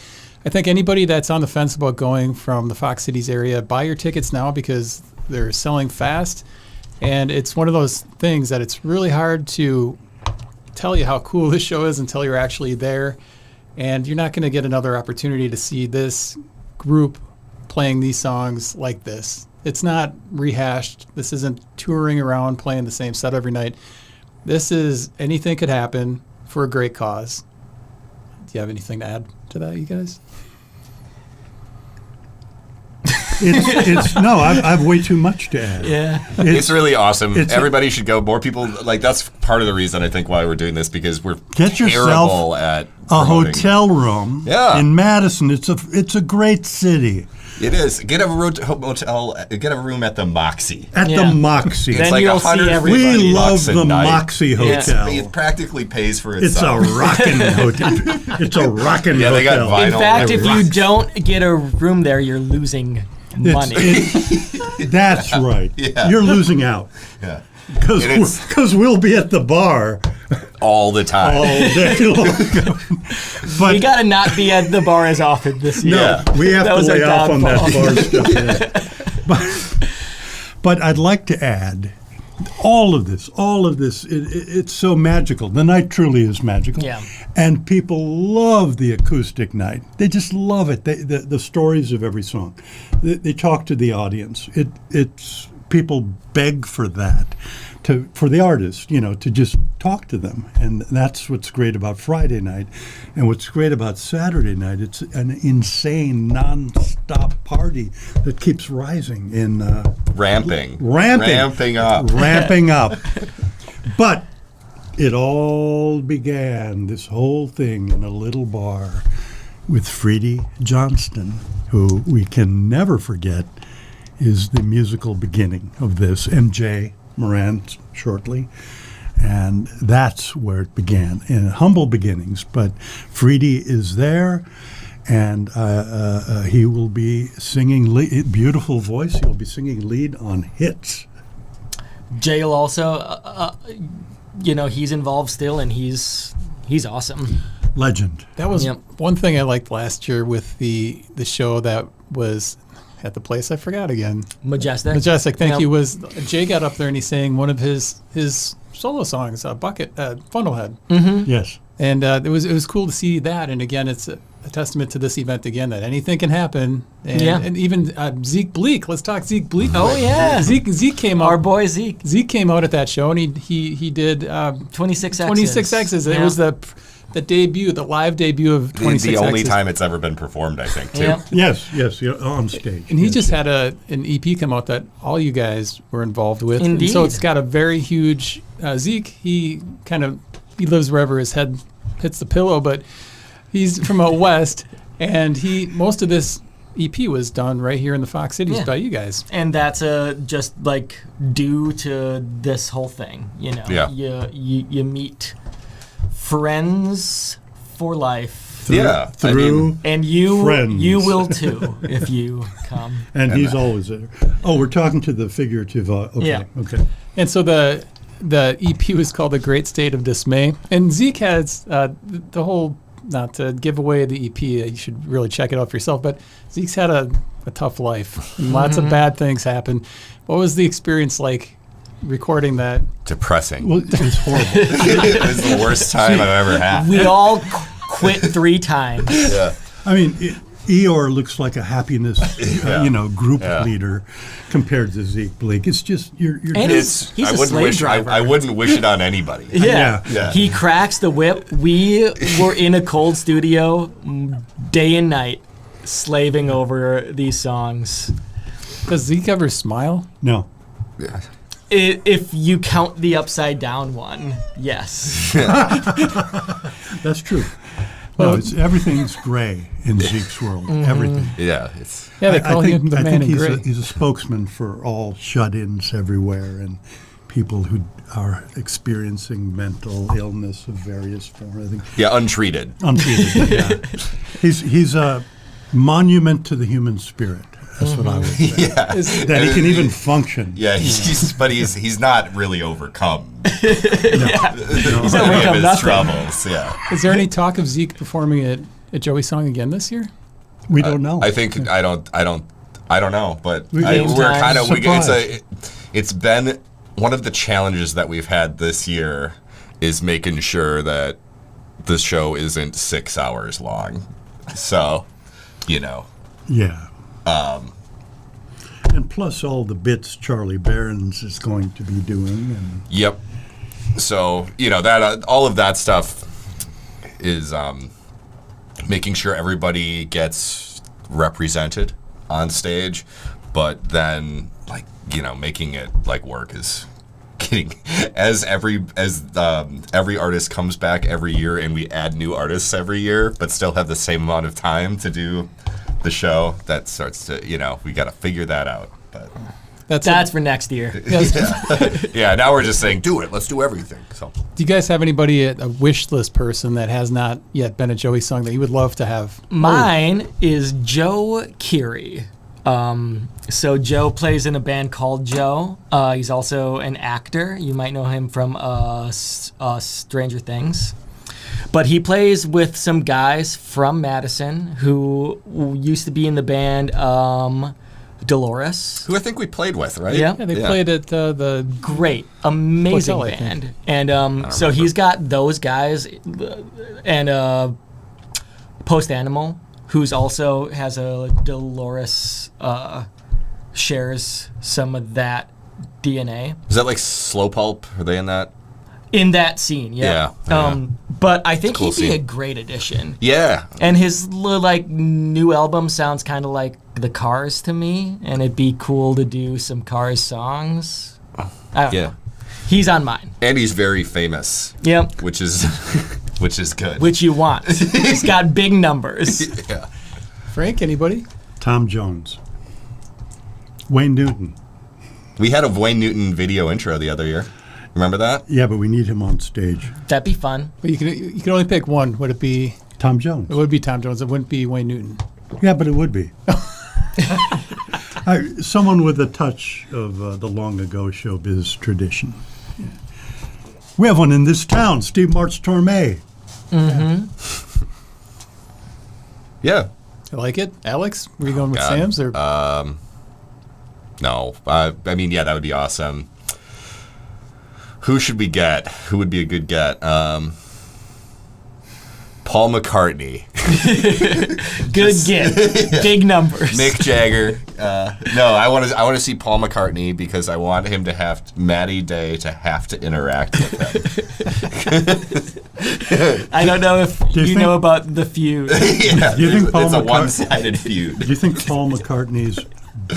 I think anybody that's on the fence about going from the Fox Cities area, buy your tickets now because they're selling fast. And it's one of those things that it's really hard to tell you how cool this show is until you're actually there. And you're not going to get another opportunity to see this group playing these songs like this. It's not rehashed. This isn't touring around playing the same set every night. This is anything could happen for a great cause. Do you have anything to add to that, you guys? I've way too much to add. Yeah. It's really awesome. it's- Everybody should go. More people, that's part of the reason I think why we're doing this, because we're Get yourself terrible at A promoting. hotel room Yeah. in Madison. It's a great city. It is. Get a hotel. Get a room at the Moxie. At Yeah. the Moxie. Then It's like you'll see 150 everybody. We love bucks a the night. Moxie Hotel. It practically pays for It's a itself. rockin' hotel. It's a rockin' Yeah, they got hotel. vinyl. In fact, It if you don't get a room there, you're losing money. That's right. Yeah. You're losing out Yeah. And it's because we'll be at the bar all the time. all day long. We But gotta not be at the bar as often this year. Yeah. we have That to was our lay off on that downfall. bar stuff. Yeah. But I'd like to add, all of this, it's so magical. The night truly is magical. Yeah. And people love the acoustic night. They just love it. The stories of every song. They talk to the audience. It's people beg for that, for the artist, to just talk to them. And that's what's great about Friday night. And what's great about Saturday night, it's an insane, non-stop party that keeps rising in Ramping up. ramping up. But it all began, this whole thing, in a little bar with Freddie Johnston, who we can never forget is the musical beginning of this, and Jay Moran shortly. And that's where it began, in humble beginnings. But Freddie is there, and he will be singing beautiful voice. He'll be singing lead on hits. Jail also, he's involved still, and he's awesome. Legend. That was Yep. one thing I liked last year with the show that was at the place. I forgot again. Majestic. Majestic, thank Yep. you. Was Jay got up there and he sang one of his solo songs, Funnelhead, Yes. and it was cool to see that. And again, it's a testament to this event again that anything can happen. And, Yeah. and even Zeke Bleak. Let's talk Zeke Bleak. Oh, yeah. Zeke came out. Our boy Zeke. Zeke came out at that show and he did 26X's. 26X's. It Yeah. was the debut, the live debut of 26X's. The only time it's ever been performed, I think, too. Yep. Yes, on stage. And he Yes. just had an EP come out that all you guys were involved with. And Indeed. so it's got a very huge Zeke. He lives wherever his head hits the pillow, but he's from out west, And most of this EP was done right here in the Fox Cities by you guys. And that's just like due to this whole thing, you know. Yeah. You meet friends for life. Through And you friends. you will too if you come. and he's always there. Oh, we're talking to the figurative. Okay, Yeah. okay. And so the EP was called The Great State of Dismay. And Zeke has the whole, not to give away the EP, you should really check it out for yourself, but Zeke's had a tough life. And lots of bad things happen. What was the experience like recording that? Depressing. Well, it's horrible. It was the worst time I've ever had. We all quit 3 times. Yeah. I mean, Eeyore looks like a happiness, group Yeah. leader compared to Zeke Blake. It's just you're And just, he's I a wouldn't slave wish driver. I wouldn't wish it on anybody. Yeah. Yeah. He cracks the whip. We were in a cold studio day and night slaving over these songs. Does Zeke ever smile? no. Yeah. If you count the upside down one, yes. That's true. No, everything's gray in Zeke's world. Everything. Yeah. It's Yeah, they call him the I man think in gray. he's a spokesman for all shut-ins everywhere and people who are experiencing mental illness of various forms. I think untreated. untreated. Yeah, he's a monument to the human spirit. That's what I would say. Yeah. That he can even function. Yeah, he's not really overcome. He's Any overcome of his nothing. troubles. Yeah. Is there any talk of Zeke performing at Joey's Song again this year? We don't know. I think I don't know, but We- we're Time. kind of Surprise. it's been one of the challenges that we've had this year is making sure that the show isn't 6 hours long. So, Yeah. And plus all the bits Charlie Barons is going to be doing. And Yep. So that all of that stuff is making sure everybody gets represented on stage, but then making it work is getting as every artist comes back every year and we add new artists every year, but still have the same amount of time to do the show. That starts to we got to figure that out. But That's for next year. yeah, now we're just saying do it. Let's do everything. So Do you guys have anybody, a wish list person that has not yet been at Joey's Song that you would love to have? Mine is Joe Keery. So Joe plays in a band called Joe. He's also an actor. You might know him from Stranger Things. But he plays with some guys from Madison who used to be in the band Dolores. who I think we played with, right? Yeah. Yeah, they played at the. Great, amazing Hotel, I think. band. And so he's got those guys and Post Animal, who's also has a Dolores, shares some of that DNA. Is that like Slow Pulp? Are they in that? In that scene, yeah. Yeah. But I think Cool he'd be a scene. great addition. Yeah. And his new album sounds kind of like the Cars to me, and it'd be cool to do some Cars songs. I don't Yeah. know. He's on mine. And he's very famous, Yep. which is good. Which you want. He's got big numbers. Yeah. Frank, anybody? Tom Jones. Wayne Newton. We had a Wayne Newton video intro the other year. Remember that? Yeah, but we need him on stage. That'd be fun. But you can only pick one. Would it be? Tom Jones. It would be Tom Jones. It wouldn't be Wayne Newton. Yeah, but it would be. Someone with a touch of the long ago showbiz tradition. Yeah. We have one in this town, Steve March Torme. Yeah. I like it. Alex, were you going with God. Sam's or? No. I mean, yeah, that would be awesome. Who should we get? Who would be a good get? Paul McCartney. Good get. Big numbers. Mick Jagger. No, I want to see Paul McCartney because I want him to have Matty Day to have to interact with him. I don't know if you you think- know about the feud. Yeah, Do you think Paul it's a McCart- one-sided feud. Do you think Paul McCartney's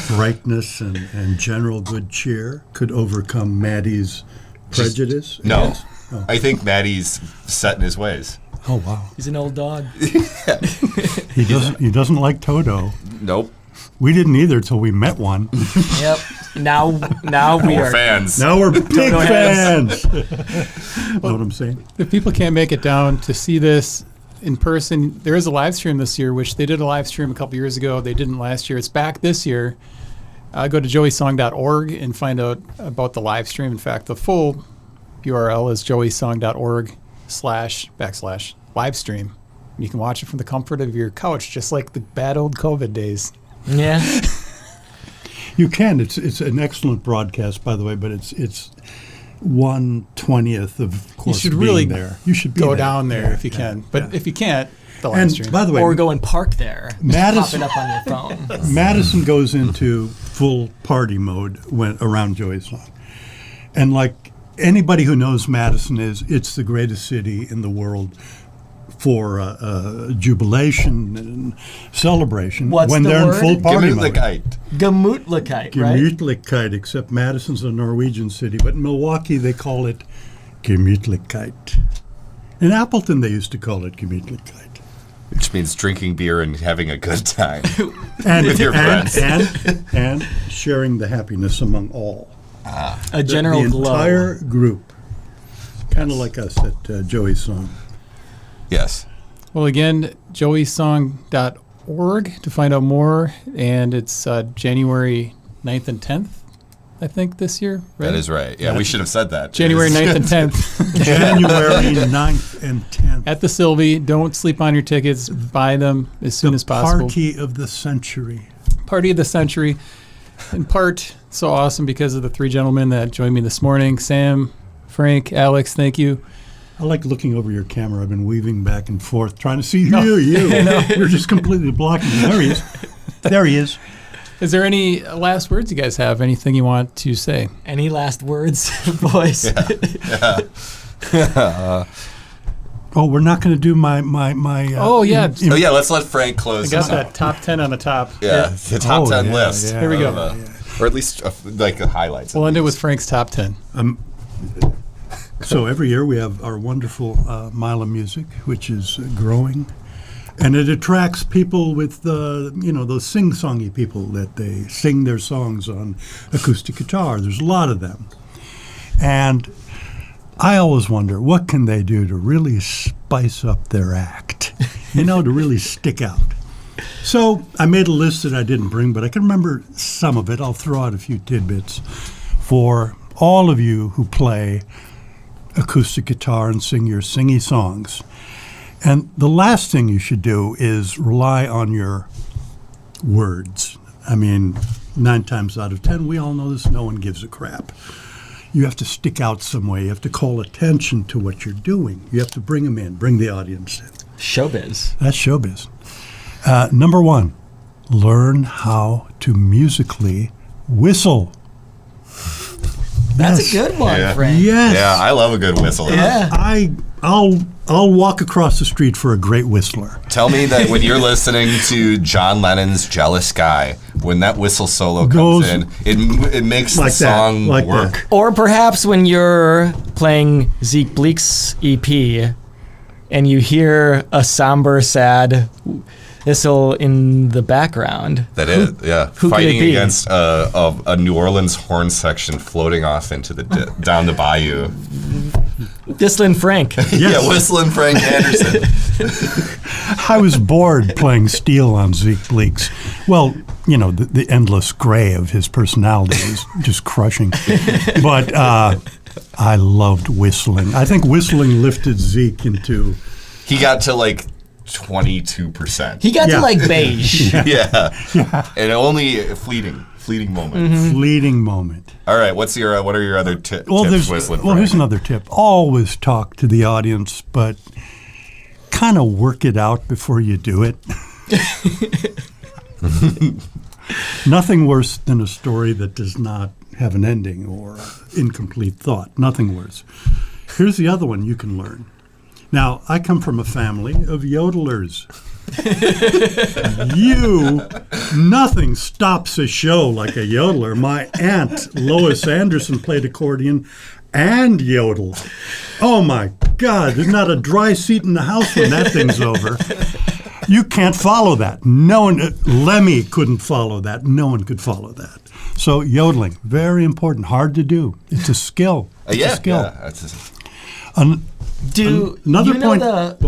brightness and general good cheer could overcome Maddie's prejudice? No. against- Oh. I think Matty's set in his ways. Oh, wow. He's an old dog. He doesn't like Toto. Nope. We didn't either till we met one. Yep. Now we We're are fans. Now we're big Toto fans. Know what I'm saying? If people can't make it down to see this in person, there is a live stream this year, which they did a live stream a couple years ago. They didn't last year. It's back this year. Go to joeysong.org and find out about the live stream. In fact, the full URL is joeysong.org//live stream. You can watch it from the comfort of your couch, just like the bad old COVID days. Yeah. You can. It's an excellent broadcast, by the way, but it's 1/20th of course You should being really there. You should be go there. down there Yeah, if you yeah, can. But yeah. if you can't, the live And stream. by the way, Or go and park there. Pop Madison- it up on your phone. Madison goes into full party mode when around Joey's song. And like anybody who knows Madison it's the greatest city in the world for jubilation and celebration What's when the they're word? in full party mode. Gemütlichkeit. Gemütlichkeit, right? Gemütlichkeit, except Madison's a Norwegian city, but in Milwaukee they call it Gemütlichkeit. In Appleton they used to call it Gemütlichkeit. Which means drinking beer and having a good time. And, With your friends. and sharing the happiness among all. A general the glow. entire group, kind of like us at Joey's Song. Yes. Well, again, joeysong.org to find out more. And it's January 9th and 10th, I think, this year. Right? That is right. Yeah, we should have said that. January It's- 9th and 10th. January 9th and 10th. At the Sylvie. Don't sleep on your tickets. Buy them as soon as possible. Party of the century. Party of the century. In part, so awesome because of the three gentlemen that joined me this morning. Sam, Frank, Alex, thank you. I like looking over your camera. I've been weaving back and forth, trying to see you. You're just completely blocking me. There he is. There he is. Is there any last words you guys have? Anything you want to say? Any last words, boys? Oh, we're not going to do my Oh, yeah. Oh, yeah, let's let Frank close I got us that out. top 10 on the top. Yeah, the top Oh, 10 yeah, list. yeah. Here we go. Or at least like the highlights. We'll at end it least. with Frank's top 10. So every year we have our wonderful Mile of Music, which is growing, and it attracts people with those sing-songy people that they sing their songs on acoustic guitar. There's a lot of them, and I always wonder what can they do to really spice up their act, to really stick out. So I made a list that I didn't bring, but I can remember some of it. I'll throw out a few tidbits for all of you who play acoustic guitar and sing your singy songs. And the last thing you should do is rely on your words. I mean, 9 times out of 10, we all know this, no one gives a crap. You have to stick out some way. You have to call attention to what you're doing. You have to bring them in, bring the audience in. Showbiz. That's showbiz. Number 1, learn how to musically whistle. That's Yes. a good one, Yeah. Frank. Yes. Yeah, I love a good whistle. Yeah. I'll walk across the street for a great whistler. Tell me that when you're listening to John Lennon's Jealous Guy, when that whistle solo comes Goes- in, it makes the Like that, song like work. that. Or perhaps when you're playing Zeke Bleek's EP and you hear a somber, sad whistle in the background. That is, yeah. who could it Fighting be? against a New Orleans horn section floating off into the down the bayou. Dylan Frank. Yeah, whistling Frank Anderson. I was bored playing steel on Zeke Bleek's. Well, the endless gray of his personality was just crushing. But I loved whistling. I think whistling lifted Zeke into... He got to like 22%. He got to Yeah. like beige. Yeah. And only a fleeting moment. fleeting moment. All right, what are your other tips Well, whistling? here's Frank? another tip. Always talk to the audience, but kind of work it out before you do it. Nothing worse than a story that does not have an ending or incomplete thought. Nothing worse. Here's the other one you can learn. Now, I come from a family of yodelers. Nothing stops a show like a yodeler. My aunt, Lois Anderson, played accordion and yodel. Oh my God, there's not a dry seat in the house when that thing's over. You can't follow that. No one, Lemmy couldn't follow that. No one could follow that. So yodeling, very important, hard to do. It's a skill. It's a skill. Yeah. Another you know point.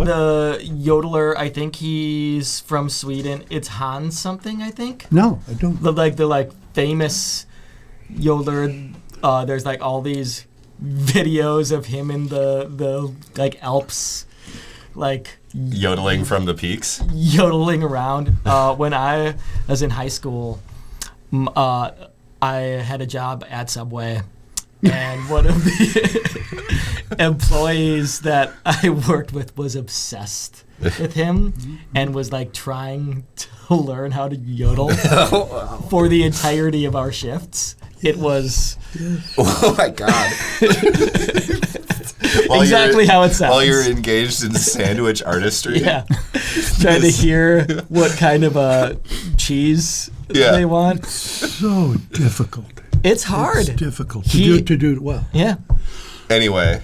the yodeler? I think he's from Sweden. It's Hans something. I think. No, I don't. The famous yodeler. There's like all these videos of him in the Alps, like Yodeling from the peaks. yodeling around. When I was in high school, I had a job at Subway, and one of the employees that I worked with was obsessed with him and was like trying to learn how to yodel for the entirety of our shifts. It was Oh my God. exactly how it sounds. While you're engaged in sandwich artistry. Yeah. Trying to hear what kind of cheese they want. So difficult. It's hard. It's difficult to do it well. Yeah. Anyway,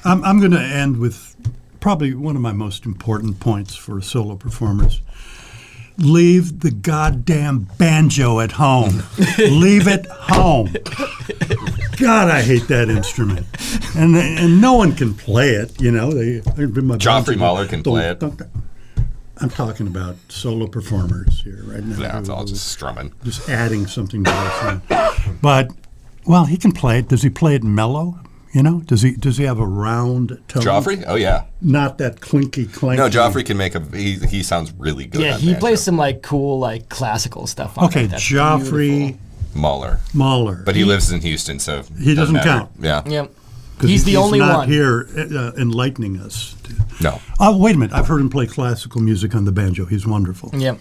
I'm going to end with probably one of my most important points for solo performers. Leave the goddamn banjo at home. Leave it home. God, I hate that instrument. And no one can play it, you know. Joffrey Mahler can play it. I'm talking about solo performers here right now. yeah, it's all just strumming. Just adding something to this. But, well, he can play it. Does he play it mellow? You know, does he have a round tone? Joffrey? Oh yeah. Not that clinky clanky. No, Joffrey can make he sounds really good. Yeah, on he banjo. plays some like cool like classical stuff on Okay, it. That's Joffrey Mahler. But he lives in Houston, so he doesn't matter. count. Yeah. Yep. 'Cause He's the only not one here enlightening us. No. Oh, wait a minute. I've heard him play classical music on the banjo. He's wonderful. Yep.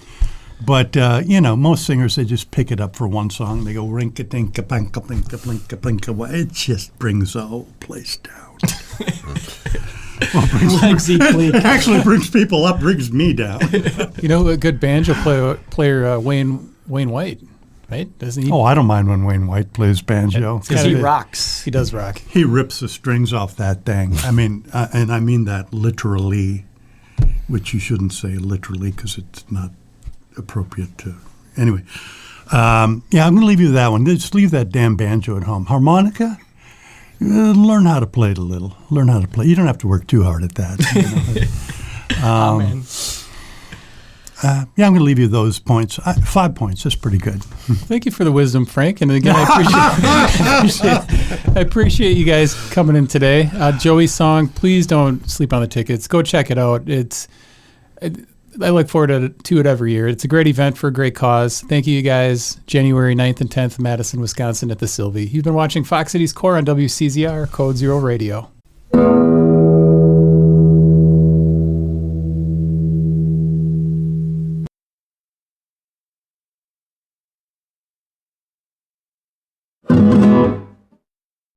But, most singers, they just pick it up for one song. They go rinka-tinka, panka-plinka, plinka-plinka. Well, it just brings the whole place down. It actually brings people up, brings me down. You know, a good banjo player Wayne White, right? Doesn't he? Oh, I don't mind when Wayne White plays banjo. Because he rocks. He does rock. He rips the strings off that thing. I mean, and I mean that literally, which you shouldn't say literally because it's not appropriate to. Anyway, I'm going to leave you with that one. Just leave that damn banjo at home. Harmonica, learn how to play it a little. Learn how to play. You don't have to work too hard at that. Amen. I'm going to leave you those points. 5 points. That's pretty good. Thank you for the wisdom, Frank. And again, I appreciate you guys coming in today. Joey's song, please don't sleep on the tickets. Go check it out. I look forward to it every year. It's a great event for a great cause. Thank you guys. January 9th and 10th, Madison, Wisconsin at the Sylvie. You've been watching Fox Cities Core on WCZR, Code Zero Radio.